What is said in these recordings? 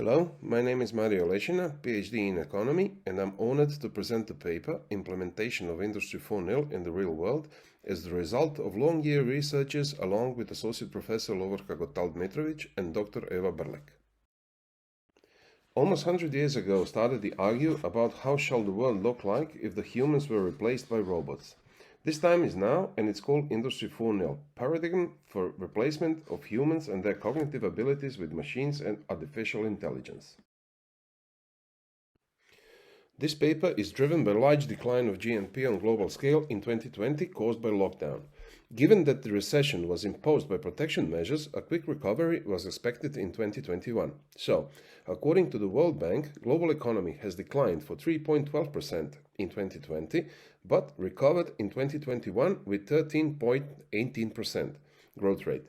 Hello, my name is Mario Leshina, PhD in Economy, and I'm honored to present the paper Implementation of Industry 4.0 in the Real World as the result of long-year researches along with Associate Professor Lovorka Gotal-Dmitrovic and Dr. Eva Brlek. Almost 100 years ago started the argue about how shall the world look like if the humans were replaced by robots. This time is now, and it's called Industry 4.0, paradigm for replacement of humans and their cognitive abilities with machines and artificial intelligence. This paper is driven by a large decline of GNP on global scale in 2020 caused by lockdown. Given that the recession was imposed by protection measures, a quick recovery was expected in 2021. So, according to the World Bank, global economy has declined for 3.12% in 2020, but recovered in 2021 with 13.18% growth rate.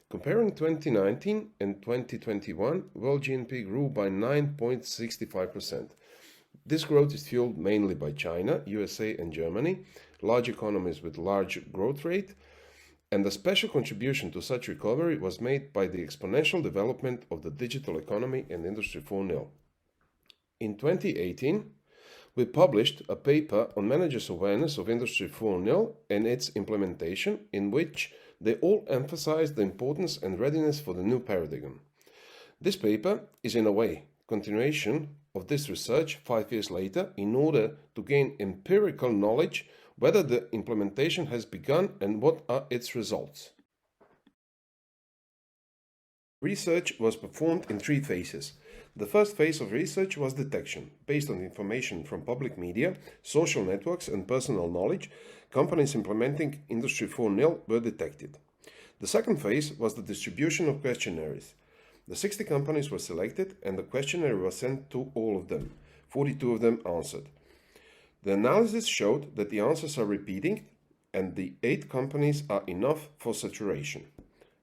Comparing 2019 and 2021, world GNP grew by 9.65%. This growth is fueled mainly by China, USA and Germany, large economies with large growth rate, and a special contribution to such recovery was made by the exponential development of the digital economy and Industry 4.0. In 2018, we published a paper on managers' awareness of Industry 4.0 and its implementation, in which they all emphasized the importance and readiness for the new paradigm. This paper is in a way continuation of this research 5 years later in order to gain empirical knowledge whether the implementation has begun and what are its results. Research was performed in 3 phases. The first phase of research was detection. Based on information from public media, social networks and personal knowledge, companies implementing Industry 4.0 were detected. The second phase was the distribution of questionnaires. The 60 companies were selected and the questionnaire was sent to all of them. 42 of them answered. The analysis showed that the answers are repeating and the 8 companies are enough for saturation.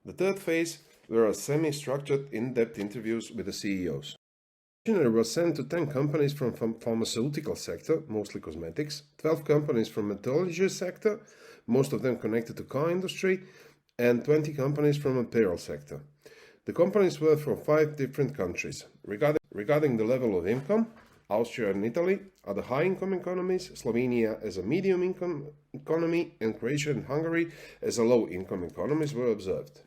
The third phase were semi-structured in-depth interviews with the CEOs. The questionnaire was sent to 10 companies from pharmaceutical sector, mostly cosmetics, 12 companies from metallurgy sector, most of them connected to car industry, and 20 companies from apparel sector. The companies were from 5 different countries. Regarding the level of income, Austria and Italy are the high-income economies, Slovenia as a medium-income economy, and Croatia and Hungary as a low-income economies were observed.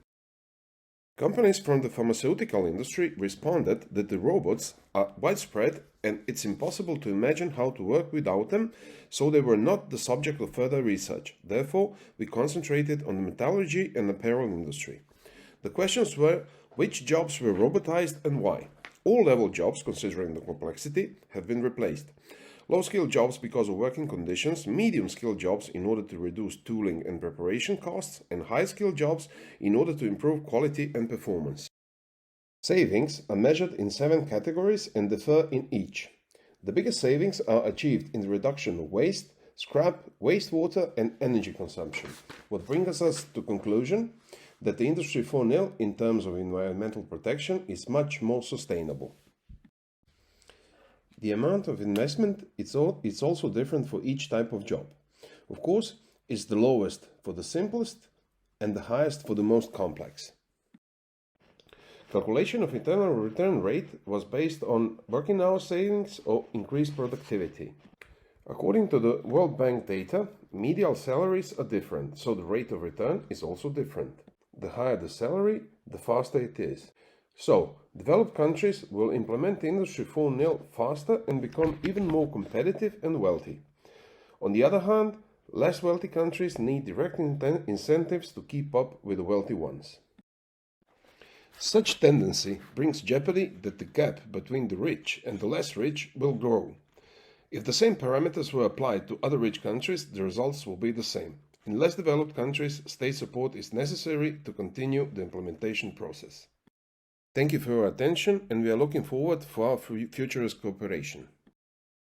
Companies from the pharmaceutical industry responded that the robots are widespread and it's impossible to imagine how to work without them, so they were not the subject of further research. Therefore, we concentrated on the metallurgy and apparel industry. The questions were: which jobs were robotized and why? All level jobs, considering the complexity, have been replaced. Low-skilled jobs because of working conditions, medium-skilled jobs in order to reduce tooling and preparation costs, and high-skilled jobs in order to improve quality and performance. Savings are measured in 7 categories and differ in each. The biggest savings are achieved in the reduction of waste, scrap, wastewater and energy consumption, what brings us to conclusion that the Industry 4.0 in terms of environmental protection is much more sustainable. The amount of investment is also different for each type of job. Of course, it's the lowest for the simplest and the highest for the most complex. Calculation of internal return rate was based on working hour savings or increased productivity. According to the World Bank data, median salaries are different, so the rate of return is also different. The higher the salary, the faster it is. So, developed countries will implement Industry 4.0 faster and become even more competitive and wealthy. On the other hand, less wealthy countries need direct incentives to keep up with the wealthy ones. Such tendency brings jeopardy that the gap between the rich and the less rich will grow. If the same parameters were applied to other rich countries, the results will be the same. In less developed countries, state support is necessary to continue the implementation process. Thank you for your attention, and we are looking forward for our future cooperation.